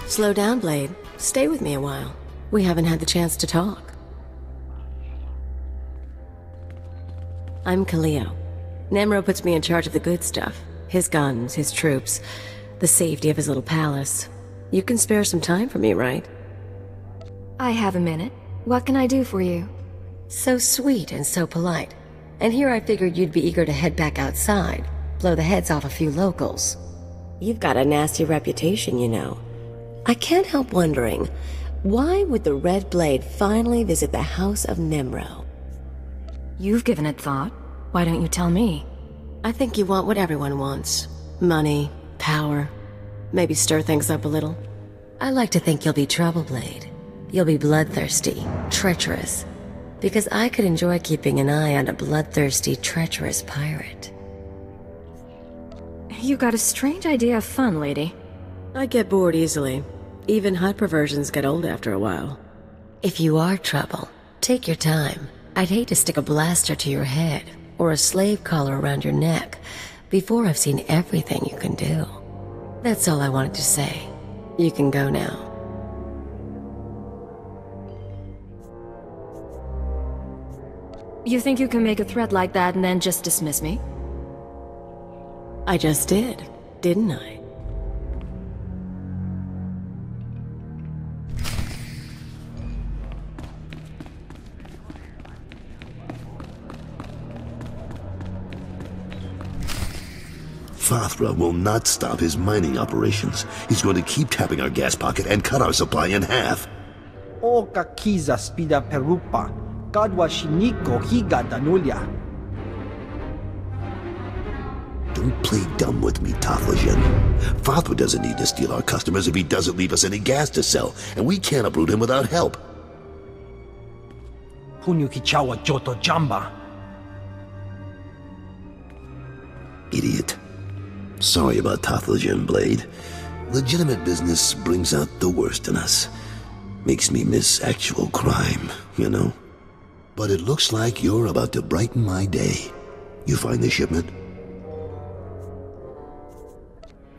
Slow down, Blade. Stay with me a while. We haven't had the chance to talk. I'm Kaleo. Nemro puts me in charge of the good stuff. His guns, his troops, the safety of his little palace. You can spare some time for me, right? I have a minute. What can I do for you? So sweet and so polite. And here I figured you'd be eager to head back outside, blow the heads off a few locals. You've got a nasty reputation, you know. I can't help wondering, why would the Red Blade finally visit the House of Nemro? You've given it thought. Why don't you tell me? I think you want what everyone wants. Money, power, maybe stir things up a little. I like to think you'll be trouble, Blade. You'll be bloodthirsty, treacherous. Because I could enjoy keeping an eye on a bloodthirsty, treacherous pirate. You got a strange idea of fun, lady. I get bored easily. Even hot perversions get old after a while. If you are trouble, take your time. I'd hate to stick a blaster to your head, or a slave collar around your neck, before I've seen everything you can do. That's all I wanted to say. You can go now. You think you can make a threat like that and then just dismiss me? I just did, didn't I? Fathra will not stop his mining operations. He's going to keep tapping our gas pocket and cut our supply in half. O kakiza spida perupa, kadwa shiniko higa danulya. Don't play dumb with me, Taflajan. Fathra doesn't need to steal our customers if he doesn't leave us any gas to sell, and we can't uproot him without help. Hunyuki chawa joto jamba. Idiot. Sorry about Taflajan, Blade. Legitimate business brings out the worst in us. Makes me miss actual crime, you know? But it looks like you're about to brighten my day. You find the shipment?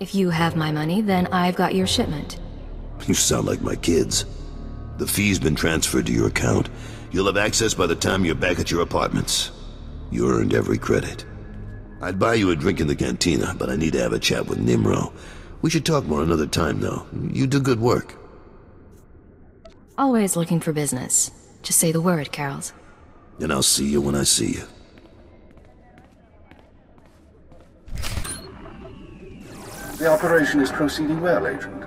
If you have my money, then I've got your shipment. You sound like my kids. The fee's been transferred to your account. You'll have access by the time you're back at your apartments. You earned every credit. I'd buy you a drink in the cantina, but I need to have a chat with Nimro. We should talk more another time, though. You do good work. Always looking for business. Just say the word, Carols. And I'll see you when I see you. The operation is proceeding well, Agent.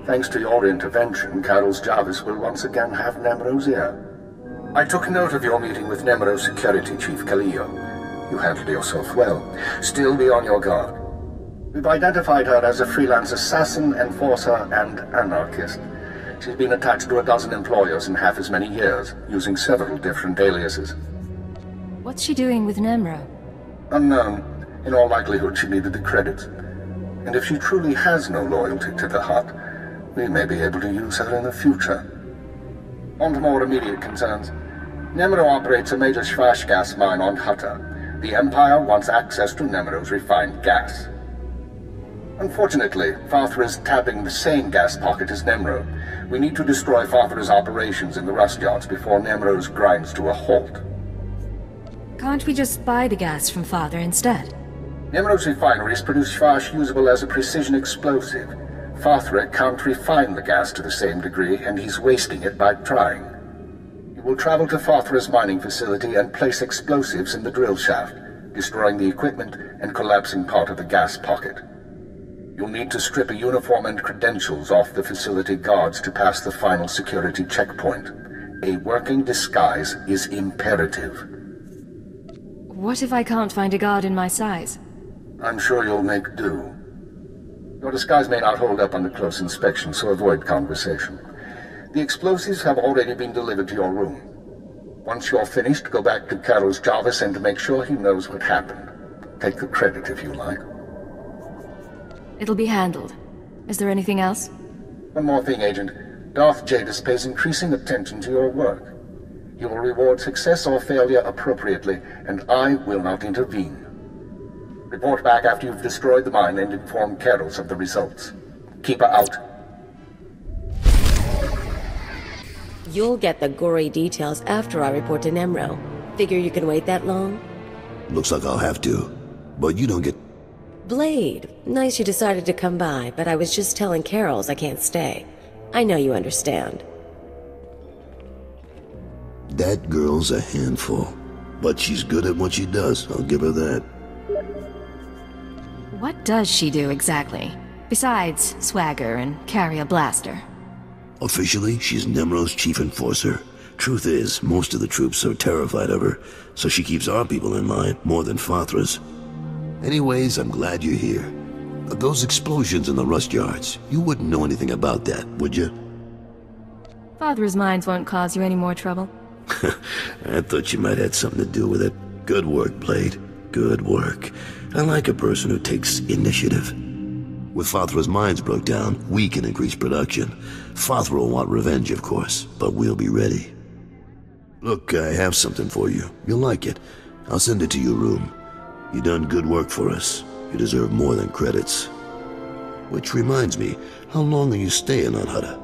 Thanks to your intervention, Carol's Jarvis will once again have Nemro's ear. I took note of your meeting with Nemro's security chief, Kaleo. You handled yourself well. Still be on your guard. We've identified her as a freelance assassin, enforcer, and anarchist. She's been attached to a dozen employers in half as many years, using several different aliases. What's she doing with Nemro? Unknown. In all likelihood, she needed the credits. And if she truly has no loyalty to the Hut, we may be able to use her in the future. On to more immediate concerns. Nemro operates a major Schwash gas mine on Hutta. The Empire wants access to Nemro's refined gas. Unfortunately, Fathra is tapping the same gas pocket as Nemro. We need to destroy Fathra's operations in the rust yards before Nemro's grinds to a halt. Can't we just buy the gas from Father instead? Nemro's refineries produce Schwash usable as a precision explosive. Fathra can't refine the gas to the same degree, and he's wasting it by trying. He will travel to Fathra's mining facility and place explosives in the drill shaft, destroying the equipment and collapsing part of the gas pocket. You'll need to strip a uniform and credentials off the facility guards to pass the final security checkpoint. A working disguise is imperative. What if I can't find a guard in my size? I'm sure you'll make do. Your disguise may not hold up under close inspection, so avoid conversation. The explosives have already been delivered to your room. Once you're finished, go back to Carol's Jarvis and make sure he knows what happened. Take the credit if you like. It'll be handled. Is there anything else? One more thing, Agent. Darth Jadis pays increasing attention to your work. He will reward success or failure appropriately, and I will not intervene. Report back after you've destroyed the mine and inform Carols of the results. Keep her out. You'll get the gory details after I report to Nemro. Figure you can wait that long? Looks like I'll have to. But you don't get... Blade, nice you decided to come by, but I was just telling Carols I can't stay. I know you understand. That girl's a handful. But she's good at what she does, I'll give her that. What does she do exactly? Besides swagger and carry a blaster. Officially, she's Nemro's chief enforcer. Truth is, most of the troops are terrified of her, so she keeps our people in line more than Fathra's. Anyways, I'm glad you're here. Those explosions in the rust yards, you wouldn't know anything about that, would you? Father's mines won't cause you any more trouble. I thought you might have something to do with it. Good work, Blade. Good work. I like a person who takes initiative. With Fathra's mines broke down, we can increase production. Fathra will want revenge, of course, but we'll be ready. Look, I have something for you. You'll like it. I'll send it to your room. You done good work for us. You deserve more than credits. Which reminds me, how long are you staying on Hutta?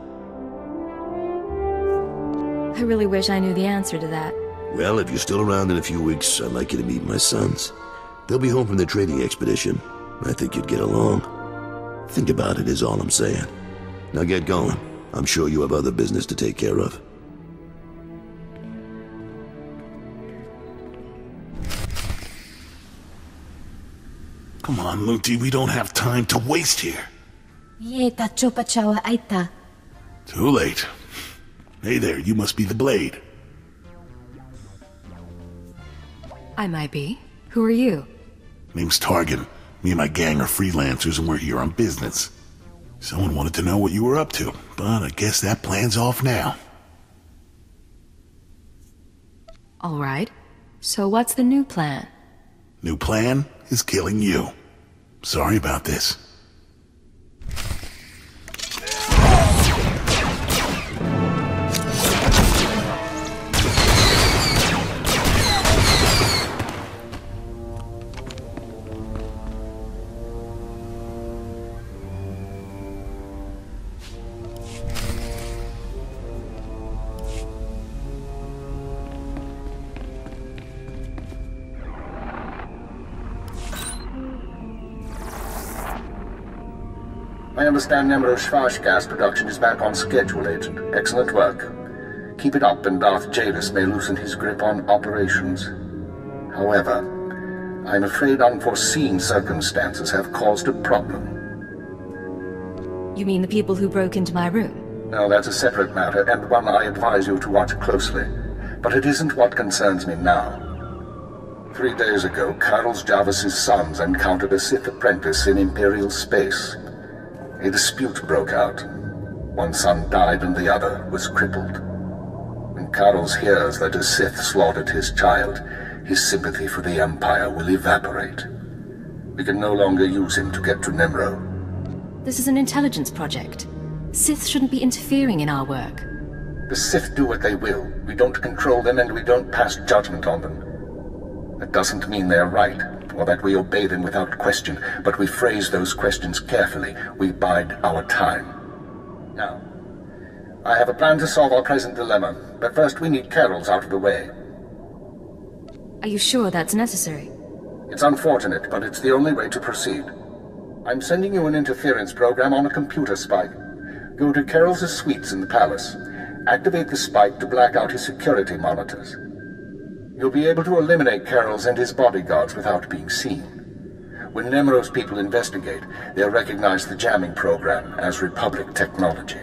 I really wish I knew the answer to that. Well, if you're still around in a few weeks, I'd like you to meet my sons. They'll be home from their trading expedition. I think you'd get along. Think about it is all I'm saying. Now get going. I'm sure you have other business to take care of. Come on, Lunti, we don't have time to waste here. Too late. Hey there, you must be the Blade. I might be. Who are you? Name's Targan. Me and my gang are freelancers and we're here on business. Someone wanted to know what you were up to, but I guess that plan's off now. All right. So what's the new plan? New plan is killing you. Sorry about this. I understand Nemro Shvash gas production is back on schedule, Agent. Excellent work. Keep it up and Darth Jadis may loosen his grip on operations. However, I'm afraid unforeseen circumstances have caused a problem. You mean the people who broke into my room? No, that's a separate matter, and one I advise you to watch closely. But it isn't what concerns me now. 3 days ago, Carlos Jarvis's sons encountered a Sith apprentice in Imperial space. A dispute broke out. One son died and the other was crippled. When Carlos hears that a Sith slaughtered his child, his sympathy for the Empire will evaporate. We can no longer use him to get to Nemro. This is an intelligence project. Sith shouldn't be interfering in our work. The Sith do what they will. We don't control them and we don't pass judgment on them. That doesn't mean they're right, or that we obey them without question, but we phrase those questions carefully. We bide our time. Now, I have a plan to solve our present dilemma, but first we need Carols out of the way. Are you sure that's necessary? It's unfortunate, but it's the only way to proceed. I'm sending you an interference program on a computer spike. Go to Carol's suites in the palace. Activate the spike to black out his security monitors. You'll be able to eliminate Carols and his bodyguards without being seen. When Nemro's people investigate, they'll recognize the jamming program as Republic technology.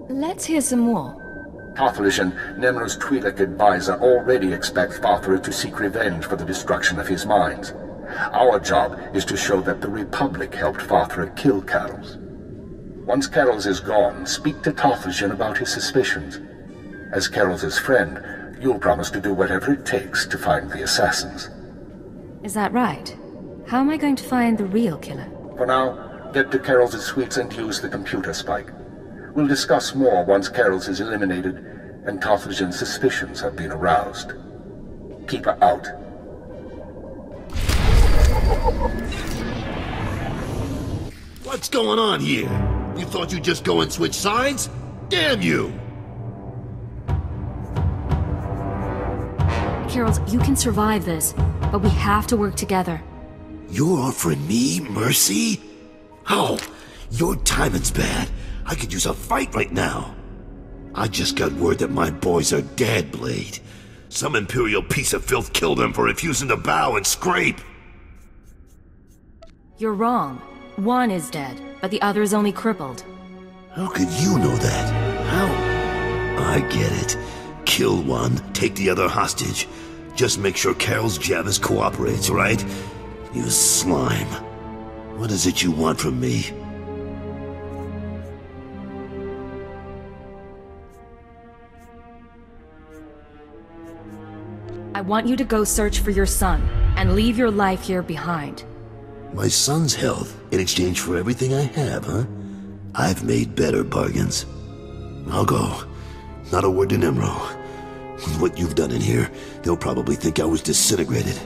Let's hear some more. Tothlishan, Nemro's Twi'lek advisor, already expects Fathra to seek revenge for the destruction of his mines. Our job is to show that the Republic helped Fathra kill Carols. Once Carols is gone, speak to Tothlishan about his suspicions. As Carols' friend, you'll promise to do whatever it takes to find the assassins. Is that right? How am I going to find the real killer? For now, get to Carols' suites and use the computer spike. We'll discuss more once Carols is eliminated and Tothlishan's suspicions have been aroused. Keep her out. What's going on here? You thought you'd just go and switch sides? Damn you! Carols, you can survive this, but we have to work together. You're offering me mercy? How? Your timing's bad. I could use a fight right now. I just got word that my boys are dead, Blade. Some Imperial piece of filth killed them for refusing to bow and scrape. You're wrong. One is dead, but the other is only crippled. How could you know that? How? I get it. Kill one, take the other hostage. Just make sure Carol's Javis cooperates, right? You slime. What is it you want from me? I want you to go search for your son, and leave your life here behind. My son's health in exchange for everything I have, huh? I've made better bargains. I'll go. Not a word to Nimro. With what you've done in here, they'll probably think I was disintegrated.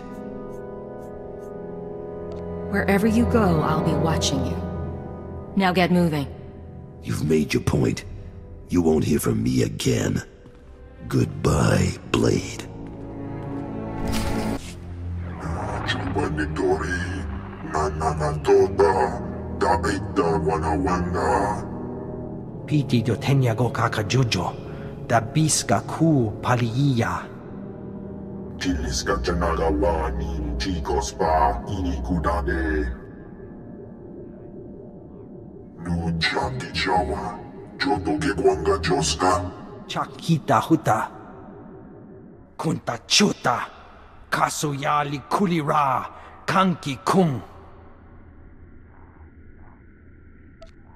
Wherever you go, I'll be watching you. Now get moving. You've made your point. You won't hear from me again. Goodbye, Blade. Piti do tenyago kakajujo, da biska ku paliya. Chiliska janagawa ni chicos pa inikudade. Nu chanti chawa, joto ke kwanga joska. Chakita Hutta. Kunta chuta. Kasuyali kulira. Kanki kum.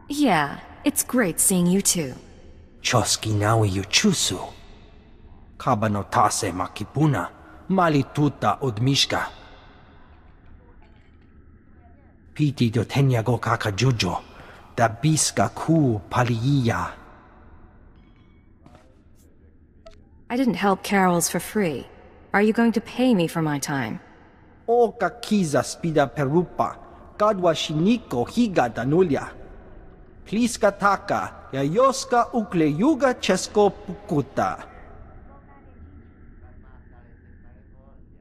Yeah, it's great seeing you too. Choski nawi yuchusu. Kabanotase makipuna. Malituta odmishka. Piti do tenyago kakajujo. Da biska ku paliya. I didn't help Carols for free. Are you going to pay me for my time? O kakiza spida perupa. Kadwa shiniko higa danulya. Please kataka. Yayoska ukle yuga chesko pukuta.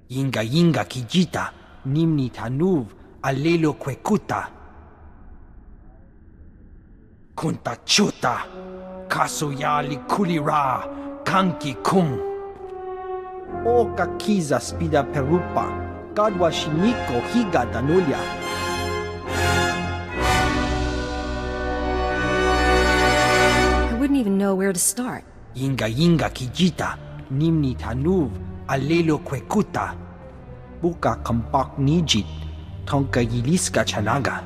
Yinga kijita. Nimni tanuv. Alelo kwekuta. Kunta chuta. Kasuyali kulira. Kanki kum. O kakiza spida perupa. Kadwa shiniko higa danulya. I wouldn't even know where to start. Yinga kijita. Nimni tanuv. Alelo kwekuta. Buka kampak nijit. Tonka yiliska chanaga.